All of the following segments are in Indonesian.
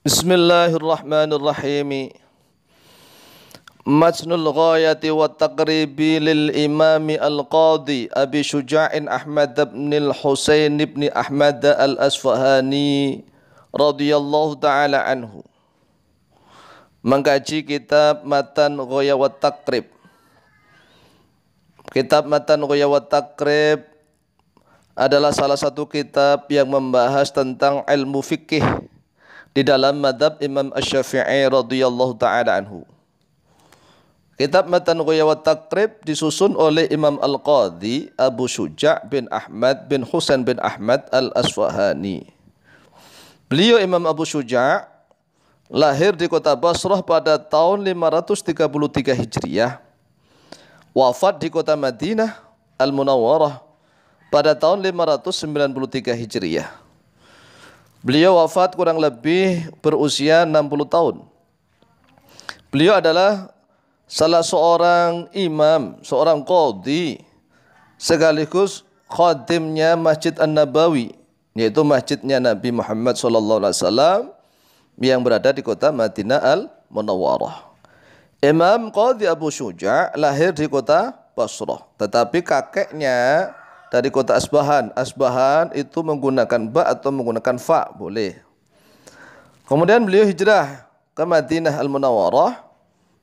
Bismillahirrahmanirrahim. Matnul ghayati wa taqribi lil imami al-qadi Abi Syuja'in Ahmad bin al-Husain bin Ahmad al-Asfahani radhiyallahu ta'ala anhu. Mengkaji kitab Matan Ghaya wa Taqrib. Kitab Matan Ghaya wa Taqrib adalah salah satu kitab yang membahas tentang ilmu fikih di dalam madhab Imam Asy-Syafi'i radhiyallahu ta'ala anhu. Kitab Matan Ghaya wa Taqrib disusun oleh Imam Al-Qadhi Abu Syuja' bin Ahmad bin Husain bin Ahmad Al-Asfahani. Beliau Imam Abu Syuja' lahir di kota Basrah pada tahun 533 Hijriah. Wafat di kota Madinah Al-Munawwarah pada tahun 593 Hijriah. Beliau wafat kurang lebih berusia 60 tahun. Beliau adalah salah seorang imam, seorang qadhi, sekaligus khadimnya Masjid An-Nabawi, yaitu masjidnya Nabi Muhammad SAW yang berada di kota Madinah Al-Munawwarah. Imam Qadhi Abu Syuja' lahir di kota Basrah, tetapi kakeknya dari kota Asbahan. Asbahan itu menggunakan ba atau menggunakan fa, boleh. Kemudian beliau hijrah ke Madinah Al-Munawwarah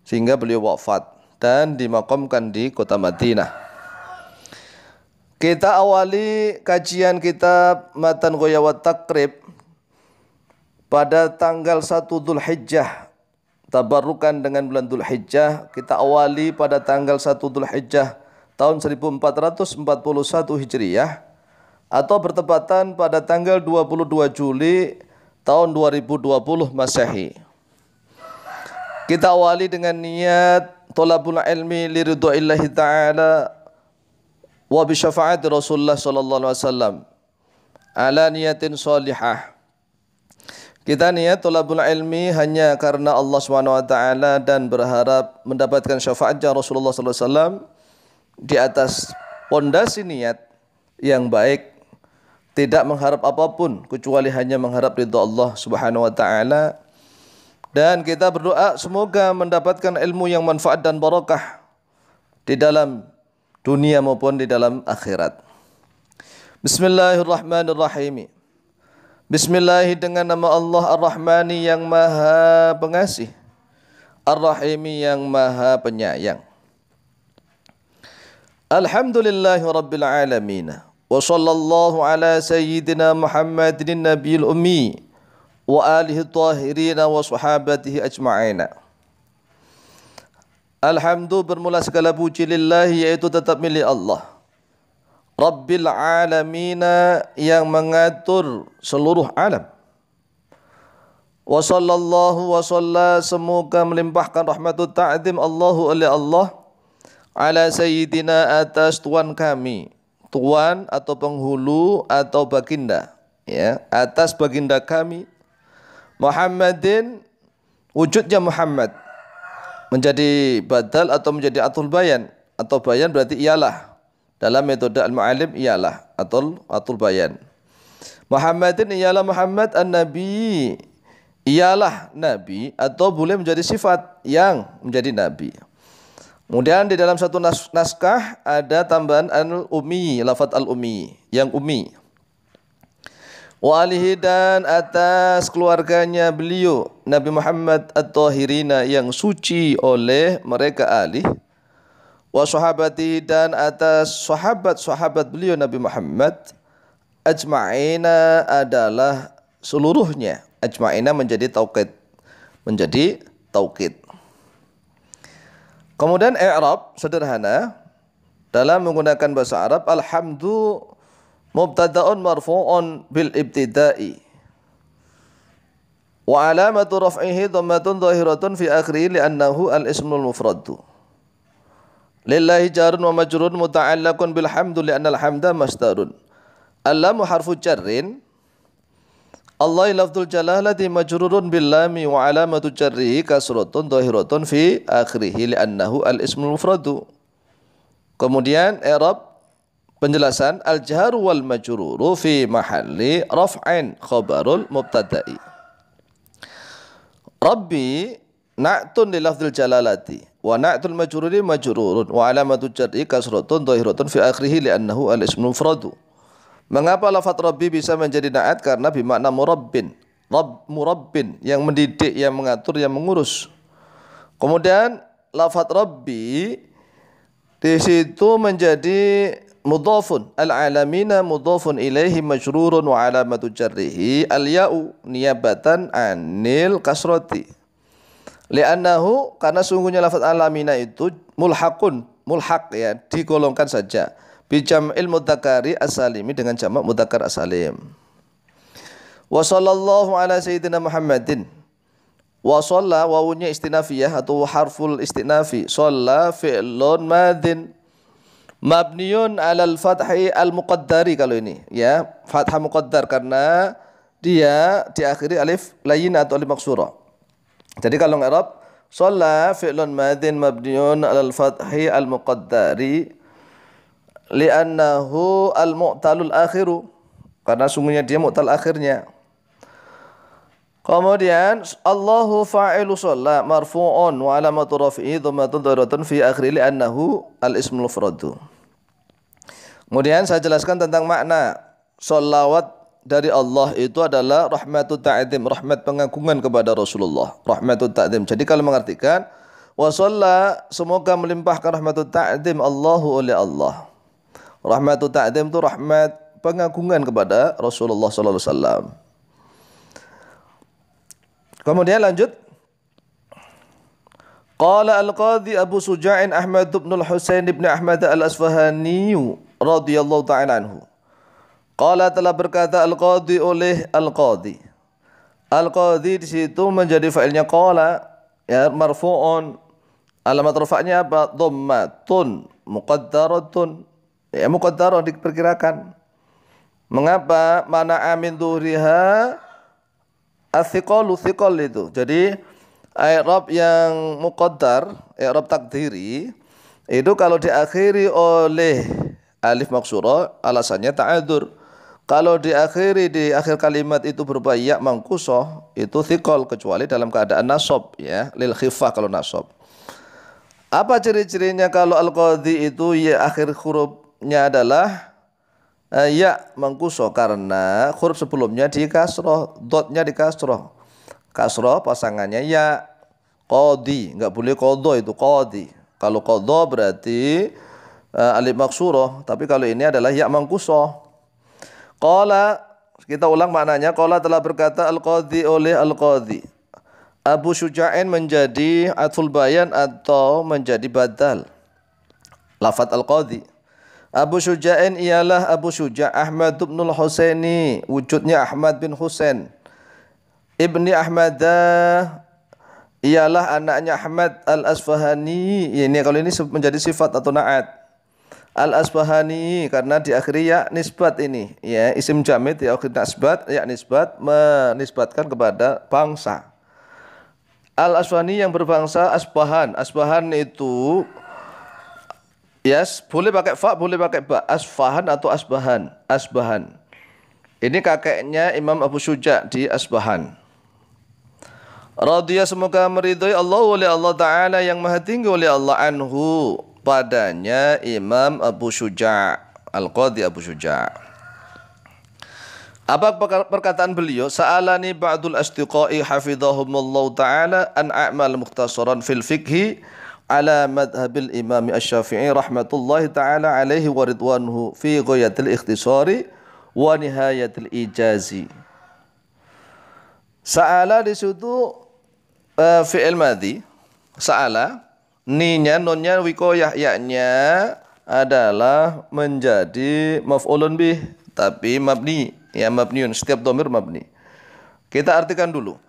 sehingga beliau wafat dan dimakamkan di kota Madinah. Kita awali kajian kitab Matan Ghaya wa Taqrib pada tanggal 1 Dzulhijjah. Tabarrukan dengan bulan Dzulhijjah, kita awali pada tanggal 1 Dzulhijjah tahun 1441 Hijriah atau bertepatan pada tanggal 22 Juli tahun 2020 Masehi. Kita awali dengan niat thalabul ilmi li ridwaillahi ta'ala wa bi syafaati Rasulullah sallallahu alaihi wasallam ala niyatin shalihah. Kita niat thalabul ilmi hanya karena Allah Subhanahu wa taala dan berharap mendapatkan syafaatnya Rasulullah sallallahu alaihi wasallam di atas pondasi niat yang baik, tidak mengharap apapun kecuali hanya mengharap ridha Allah Subhanahu wa taala. Dan kita berdoa semoga mendapatkan ilmu yang manfaat dan barakah di dalam dunia maupun di dalam akhirat. Bismillahirrahmanirrahim. Bismillah dengan nama Allah Ar-Rahmani yang Maha Pengasih, Ar-Rahimi yang Maha Penyayang. Alhamdulillahi Rabbil Alamin. Wa sallallahu ala sayyidina Muhammadin nabiyil ummi wa alihi tahirin wa sahabatihi ajma'in. Alhamdu bermula segala puji lillahi, yaitu tetap milik Allah, Rabbil Alamin yang mengatur seluruh alam. Wa sallallahu wa salla, semoga melimpahkan rahmatut ta'zim Allahu oleh Allah ala sayyidina, atas tuan kami, tuan atau penghulu atau baginda, ya, atas baginda kami Muhammadin, wujudnya Muhammad menjadi badal atau menjadi atul bayan, atau bayan berarti ialah, dalam metode al-mu'alim ialah atul bayan. Muhammadin ialah Muhammad, an-nabi ialah nabi, atau boleh menjadi sifat yang menjadi nabi. Kemudian di dalam satu naskah ada tambahan al-ummi, lafaz al-ummi, yang ummi. Wa alihi, dan atas keluarganya beliau Nabi Muhammad at-tahirina, yang suci oleh mereka ahli. Wa sahabati, dan atas sahabat-sahabat beliau Nabi Muhammad ajma'ina adalah seluruhnya. Ajma'ina menjadi taukid. Kemudian i'rab sederhana dalam menggunakan bahasa Arab. Alhamdu mubtada'un marfu'un bil ibtida'i wa alamatu raf'ihi dhammatun dhahiratun fi akhirih li'annahu al-ismul mufradu. Lillahi jarun wa majrun muta'allaqun bil hamdu li'anna al-hamda masdarun. Allamu harfu jarrin, Allah lafdzul jalalati majrurun bil lami wa alamatu jarrihi kasratun dhahiratun fi akhirih li'annahu al-ismul mufradu. Kemudian i'rab penjelasan al-jahru wal majruru fi mahalli raf'in khabarul mubtada'i. Rabbi na'tun li lafdzil jalalati wa na'tul majruri majrurun wa alamatu jarri kasratun dhahiratun fi akhirih li'annahu al-ismu mufradu. Mengapa lafaz Rabbi bisa menjadi na'at? Karena bermakna murabbin. Murabbin, yang mendidik, yang mengatur, yang mengurus. Kemudian lafaz Rabbi di situ menjadi mudhafun, al-alamina mudhafun ilaihi majrurun wa alamatu jarrihi al-ya'u niyabatan anil kasrati. Li'annahu, karena sungguhnya lafaz alamina itu mulhaq ya, digolongkan saja bi jam'il mudzakkari as-salimi, dengan jamak mudzakkar as-salim. Wa sallallahu ala sayyidina Muhammadin. Wa shalla, wawunya istinafiyah atau harful istinafi. Shalla fi'lun madin mabniun alal fathi al-muqaddari, kalau ini ya, fathah muqaddar karena dia diakhiri alif layin atau alif maksurah. Jadi kalau i'rab shalla fi'lun madin mabniun alal fathi al-muqaddari li'annahu al-mu'talul akhiru, karena sungguhnya dia mu'tal akhirnya. Kemudian Allahu fa'ilu shalla marfu'un wa alamatu raf'ihi dhammatun dhahiratun fi akhirih li'annahu al-ismul mufradu. Kemudian saya jelaskan tentang makna sholawat dari Allah itu adalah rahmatut ta'zim, rahmat pengagungan kepada Rasulullah, rahmatut ta'zim. Jadi kalau mengartikan wa shalla, semoga melimpahkan rahmatut ta'zim Allahu oleh Allah. Rahmatut ta'zim itu rahmat pengagungan kepada Rasulullah sallallahu alaihi wasallam. Kemudian lanjut. Qala al-Qadhi Abu Suja'in Ahmad bin al-Husain bin Ahmad al-Asfahani radhiyallahu ta'ala anhu. Qala, telah berkata al-Qadhi oleh al-Qadhi. Al-Qadhi di situ menjadi fa'ilnya qala ya, marfu'un. Alamat rafa'nya apa? Dhammatun muqaddaratun. Ya, muqaddarah diperkirakan. Mengapa? Mana amin dhuhriha as-thiqalu, thiqal itu. Jadi i'rab yang muqaddar, i'rab takdiri, itu kalau diakhiri oleh alif maksurah alasannya ta'adzur. Kalau diakhiri di akhir kalimat itu berupa ya mangkusah, itu thiqal, kecuali dalam keadaan nasab ya, lil khifah kalau nasab. Apa ciri-cirinya kalau al-Qadhi itu ya akhir hurufnya adalah ya mangkusoh, karena huruf sebelumnya di kasroh, dotnya di kasroh. Kasroh pasangannya ya, qadi, nggak boleh qadha, itu qadi. Kalau qadha berarti alif maksurah, tapi kalau ini adalah ya mangkusoh. Qala, kita ulang maknanya. Qala, telah berkata al-Qadhi oleh al-Qadhi. Abu Syuja'in menjadi atful bayan atau menjadi badal lafaz al-Qadhi. Abu Syuja'in ialah Abu Syuja' Ahmad bin al-Husaini, wujudnya Ahmad bin Husain. Ibni Ahmadah ialah anaknya Ahmad al-Asfahani. Ini kalau ini menjadi sifat atau na'at. Al-Asfahani karena diakhiri ya nisbat ini. Ya, isim jamid diakhiri nisbat, ya nisbat menisbatkan kepada bangsa. Al-Asfahani yang berbangsa Asbahan. Asbahan itu yes, boleh pakai fa, boleh pakai ba. Asfahan atau Asbahan. Asbahan. Ini kakeknya Imam Abu Syuja' di Asbahan. Radhiya, semoga meridhai Allah oleh Allah Ta'ala yang maha tinggi oleh Allah anhu, padanya Imam Abu Syuja', Al-Qadhi Abu Syuja'. Apa perkataan beliau? Sa'alani ba'dul asdiqai hafidhahumullahu ta'ala an a'mal mukhtasaran fil fiqhi ala madhabil imam asy-Syafi'i rahmatullahi ta'ala alaihi wa ridwanuhu fi ghayatil ikhtisari wa nihayatil ijazi. Sa'ala di situ fi'il madhi. Sa'ala, ninya, nunnya, wikoyah, yaknya adalah menjadi maf'ulun bih, tapi mabni, ya mabniun, setiap dhamir mabni. Kita artikan dulu.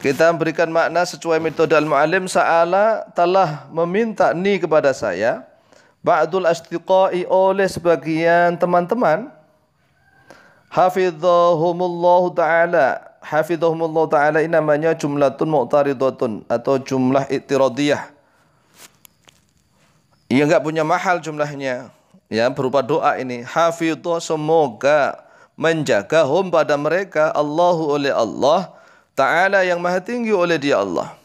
Kita berikan makna sesuai metode al-mu'allim. Sa'ala, telah meminta ni kepada saya ba'dul asdiqai, oleh sebagian teman-teman, hafidhahumullahu ta'ala. Hafidhahumullahu ta'ala ini namanya jumlatun mu'taridatun atau jumlah i'tiradiyah. Ia enggak punya mahal jumlahnya, ya, berupa doa ini. Hafidhah, semoga menjaga hum pada mereka, Allahu oleh Allah ta'ala yang maha tinggi oleh dia Allah.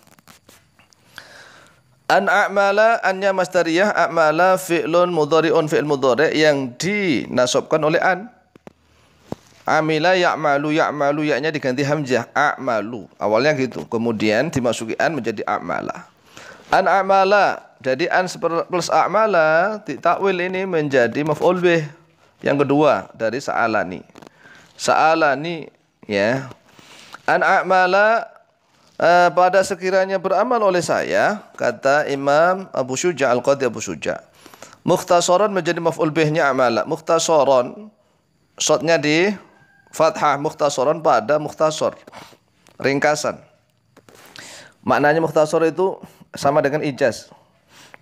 An a'mala, annya masdariyah, a'mala fi'lun mudhari'un, fi'il mudhari' yang dinasabkan oleh an. Amila ya'malu, ya'malu, yaknya diganti hamzah, a'malu. Awalnya gitu, kemudian dimasuki an menjadi a'mala. An a'mala, jadi an plus a'mala ditakwil ini menjadi maf'ul bih yang kedua dari sa'alani. Sa'alani, ya. An a'mala, pada sekiranya beramal oleh saya, kata Imam Abu Syuja, Al-Qadhi Abu Syuja. Mukhtasaran menjadi maf'ul bihnya a'mala. Mukhtasaran, shotnya di fathah, mukhtasaran pada mukhtasar, ringkasan. Maknanya mukhtasar itu sama dengan ijaz.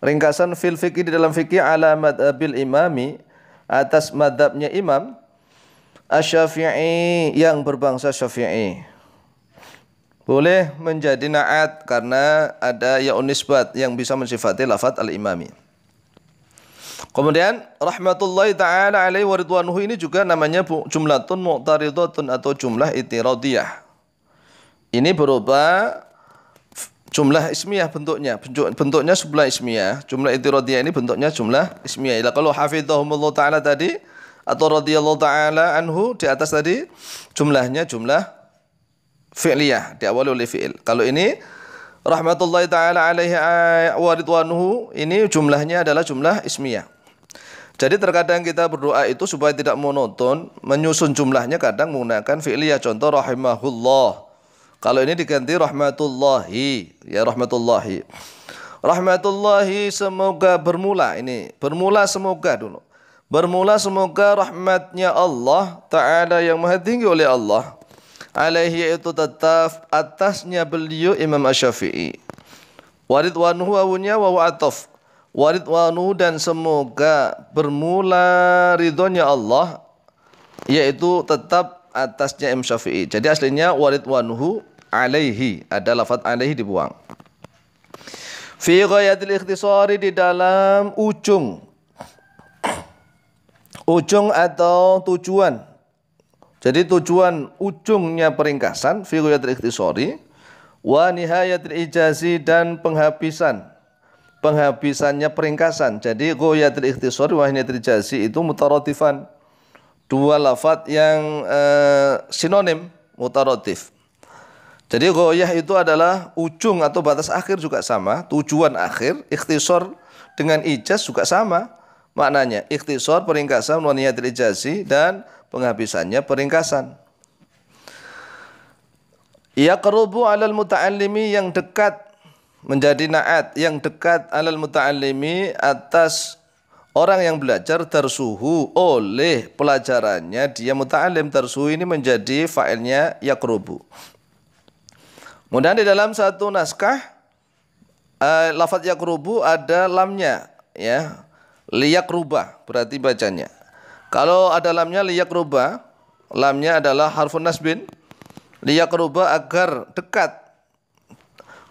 Ringkasan fil fikih, di dalam fikih, ala madhabil imami, atas madhabnya imam Asy-Syafi'i yang berbangsa Syafi'i. Boleh menjadi na'at karena ada ya'un nisbat yang bisa mensifati lafaz al-imami. Kemudian rahmatullahi ta'ala alaihi wa ridwanuhu ini juga namanya jumlatun mu'taridatun atau jumlah itiradiyah. Ini berupa jumlah ismiyah bentuknya. Bentuknya jumlah ismiyah. Jumlah itiradiyah ini bentuknya jumlah ismiyah. Kalau hafizahumullah ta'ala tadi atau radhiyallahu ta'ala anhu di atas tadi jumlahnya jumlah fi'liyah, diawali oleh fi'il. Kalau ini rahmatullahi ta'ala alaihi wa ridwanuhu, ini jumlahnya adalah jumlah ismiyah. Jadi terkadang kita berdoa itu supaya tidak monoton, menyusun jumlahnya kadang menggunakan fi'liyah. Contoh rahimahullah. Kalau ini diganti rahmatullahi, ya rahmatullahi. Rahmatullahi semoga bermula, ini bermula semoga dulu. Bermula semoga rahmatnya Allah Ta'ala yang maha tinggi oleh Allah. Alaihi, yaitu tetap atasnya beliau Imam Asy-Syafi'i. Waridwanuhu awunya wa wa'atof. Waridwanuhu, dan semoga bermula ridhonya Allah, yaitu tetap atasnya Imam Syafi'i. Jadi aslinya waridwanuhu alaihi, ada lafaz alaihi dibuang. Fi ghayatil ikhtisari, di dalam ujung atau tujuan. Jadi tujuan ujungnya peringkasan, fi ghayatil ikhtisari wa nihayatil ijazi, dan penghabisannya peringkasan. Jadi ghayatil ikhtisari wa nihayatil ijazi itu mutaratifan, dua lafaz yang sinonim, mutaratif. Jadi ghayah itu adalah ujung atau batas akhir juga sama, tujuan akhir. Ikhtisar dengan ijaz juga sama maknanya. Ikhtisar peringkasan, wa nihayatil ijazi, dan penghabisannya peringkasan. Yaqrubu 'alal muta'allimi, yang dekat menjadi na'at, yang dekat 'alal muta'allimi atas orang yang belajar, darsuhu oleh pelajarannya dia muta'allim. Darsuhu ini menjadi fa'ilnya yaqrubu. Kemudian di dalam satu naskah lafaz yaqrubu ada lamnya, ya. Liyaqruba berarti bacanya. Kalau ada lamnya liyaqruba, lamnya adalah harfun nasbin. Liyaqruba agar dekat.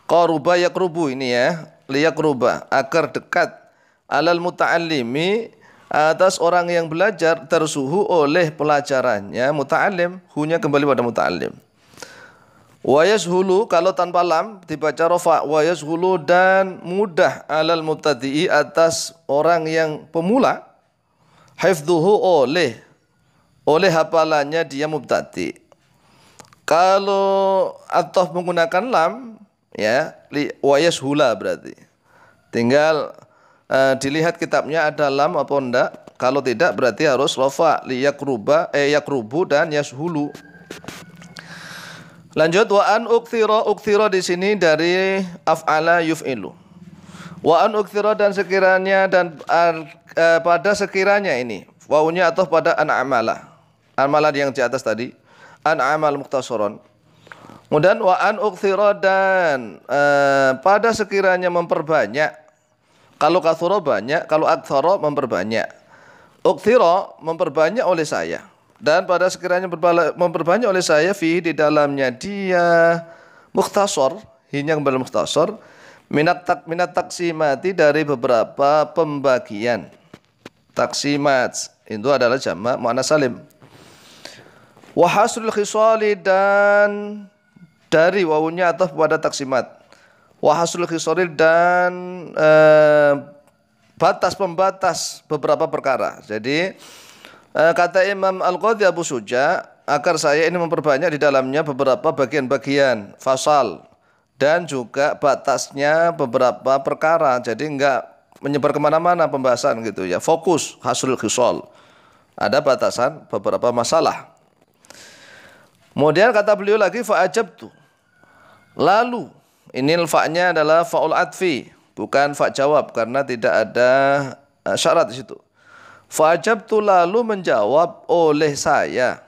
Qaruba yaqrubu ini ya, liyaqruba agar dekat. Alal muta'allimi atas orang yang belajar, tersuhu oleh pelajarannya muta'allim, hunya kembali pada muta'allim. Wa yashulu, kalau tanpa lam dibaca rafa, wa yashulu, dan mudah alal mubtadi'i atas orang yang pemula, hifdhuhu oleh hafalannya dia mubtadi. Kalau atau menggunakan lam, ya, wa yashula berarti tinggal dilihat kitabnya ada lam apa enggak. Kalau tidak berarti harus rafa, liyaqruba yaqrubu dan yashulu. Lanjut, wa an ukthira di sini dari af'ala yuf'ilu. Wa an ukthira, dan sekiranya, dan pada sekiranya ini wawunya atau pada an amala. Amalan yang di atas tadi, an amal mukhtasaran. Kemudian wa an ukthira, dan pada sekiranya memperbanyak. Kalau kathura banyak, kalau akthara memperbanyak. Ukthira memperbanyak oleh saya. Dan pada sekiranya memperbanyak oleh saya fi di dalamnya dia mukhtasar, hanya kembali mukhtasar, minat taksimati, dari beberapa pembagian. Taksimat itu adalah jamak muannats salim. Wa hasrul khisali, dan dari wawunya atau pada taksimat. Wa hasul khisoril dan batas pembatas beberapa perkara. Jadi kata Imam Al-Qadhi Abu Suja, agar saya ini memperbanyak di dalamnya beberapa bagian-bagian fasal dan juga batasnya beberapa perkara. Jadi enggak menyebar kemana-mana pembahasan gitu ya. Fokus hasul khisol. Ada batasan beberapa masalah. Kemudian kata beliau lagi fa'ajabtu. Lalu ini fa-nya adalah fa'ul atfi, bukan fa jawab karena tidak ada syarat di situ. Fa'ajabtu lalu menjawab oleh saya.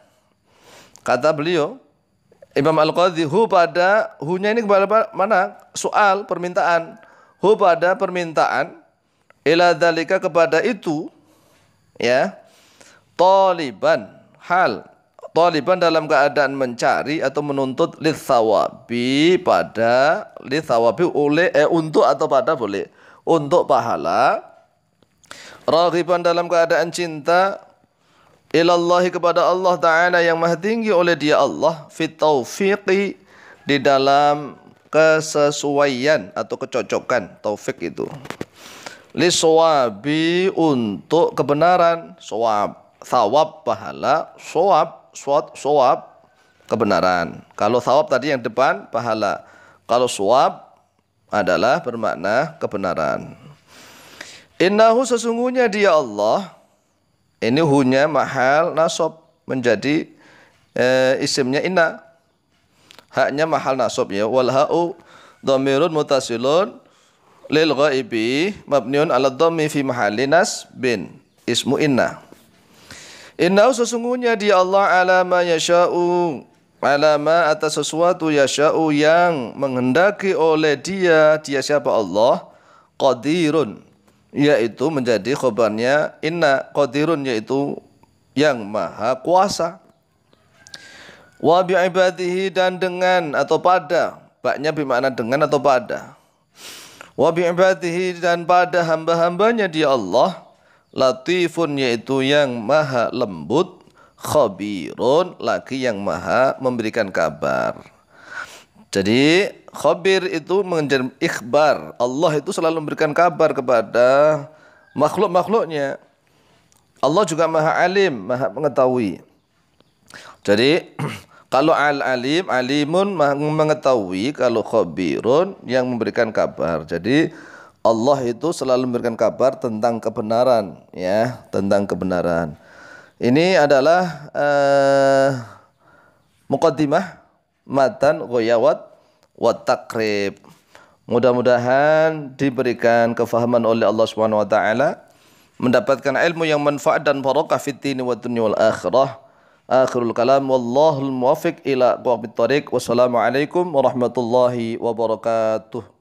Kata beliau Imam Al-Qadhi, hu pada, hu-nya ini kepada mana? Soal, permintaan. Hu pada permintaan, ila dzalika kepada itu, ya. Taliban, hal. Taliban dalam keadaan mencari atau menuntut litsawabi pada litsawabi oleh untuk atau pada boleh untuk pahala. Raghiban dalam keadaan cinta ilallahi kepada Allah Ta'ala yang maha tinggi oleh dia Allah fit taufiqi di dalam kesesuaian atau kecocokan. Taufik itu liswabi untuk kebenaran, sawab thawab pahala, sawab kebenaran. Kalau thawab tadi yang depan pahala, kalau sawab adalah bermakna kebenaran. Innahu sesungguhnya dia Allah, ini hunya mahal nasab menjadi isimnya inna, haknya mahal nasab ya. Wal ha'u dhamirun mutasilun lil ghaibi mabniun ala dhammi fi mahalli nasbin ismu inna. Innahu sesungguhnya dia Allah alama yasha'u, alama atas sesuatu yasha'u yang menghendaki oleh dia siapa Allah, qadirun yaitu menjadi khobarnya inna, qadirun yaitu yang maha kuasa. Wa bi'ibadihi dan dengan atau pada, baknya bermakna dengan atau pada. Wa bi'ibadihi dan pada hamba-hambanya dia Allah, latifun yaitu yang maha lembut, khabirun lagi yang maha memberikan kabar. Jadi khabir itu menjadi ikhbar. Allah itu selalu memberikan kabar kepada makhluk-makhluknya. Allah juga maha alim, maha mengetahui. Jadi kalau al-alim, alimun maha mengetahui. Kalau khabirun yang memberikan kabar. Jadi Allah itu selalu memberikan kabar tentang kebenaran, ya, tentang kebenaran. Ini adalah muqaddimah matan ghayawat wa taqrib. Mudah-mudahan diberikan kefahaman oleh Allah Subhanahu wa taala, mendapatkan ilmu yang manfaat dan barakah fid dini wad dunya wal akhirah. Akhirul kalam wallahul muwaffiq ila aqwamit thariq. Wassalamualaikum warahmatullahi wabarakatuh.